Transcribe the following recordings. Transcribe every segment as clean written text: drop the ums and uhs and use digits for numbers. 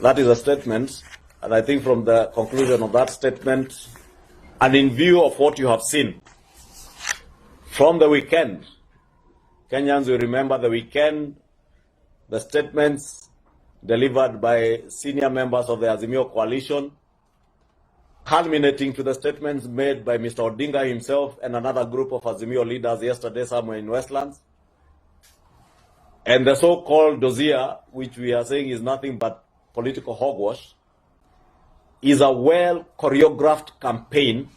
That is a statement, and I think from the conclusion of that statement, and in view of what you have seen from the weekend, Kenyans will remember the weekend, the statements delivered by senior members of the Azimio coalition, culminating to the statements made by Mr. ODINGA himself and another group of Azimio leaders yesterday somewhere in Westlands. And the so-called dossier, which we are saying is nothing but political hogwash, is a well-choreographed campaign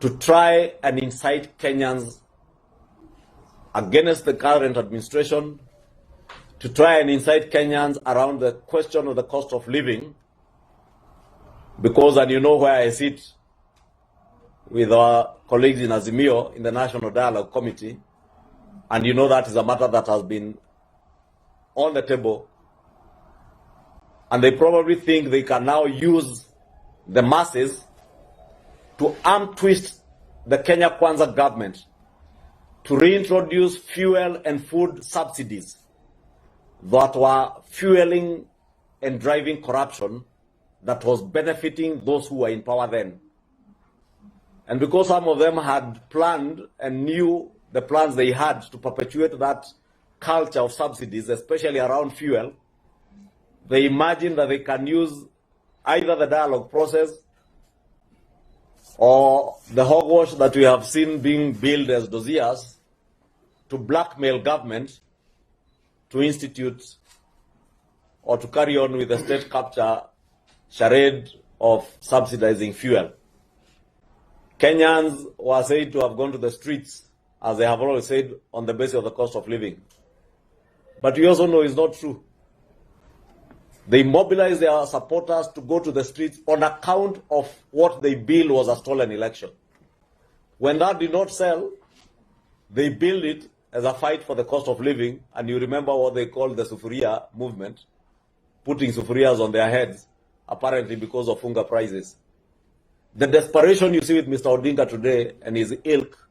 to try and incite Kenyans against the current administration, to try and incite Kenyans around the question of the cost of living, because, and you know where I sit with our colleagues in Azimio in the National Dialogue Committee, and you know that is a matter that has been on the table, and they probably think they can now use the masses to arm twist the Kenya Kwanza government to reintroduce fuel and food subsidies that were fueling and driving corruption that was benefiting those who were in power then. And because some of them had planned and knew the plans they had to perpetuate that culture of subsidies, especially around fuel, they imagined that they can use either the dialogue process or the hogwash that we have seen being billed as dossiers to blackmail government to institute or to carry on with the state capture charade of subsidizing fuel. Kenyans were said to have gone to the streets, as they have always said, on the basis of the cost of living. But we also know it's not true. They mobilized their supporters to go to the streets on account of what they billed was a stolen election. When that did not sell, they billed it as a fight for the cost of living, and you remember what they called the sufuria movement, putting sufurias on their heads, apparently because of hunger prices. The desperation you see with Mr. ODINGA today and his ilk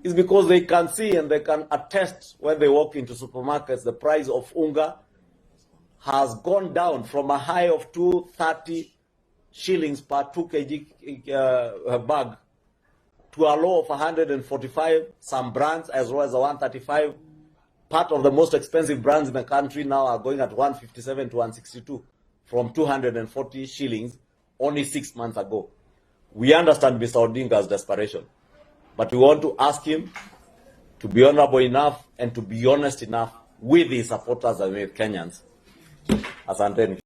is because they can see and they can attest when they walk into supermarkets, the price of unga has gone down from a high of 230 shillings per 2 kg bag to a low of 145, some brands as well as 135. Part of the most expensive brands in the country now are going at 157 to 162 from 240 shillings only 6 months ago. We understand Mr. ODINGA's desperation, but we want to ask him to be honorable enough and to be honest enough with his supporters and with Kenyans. Asanteni.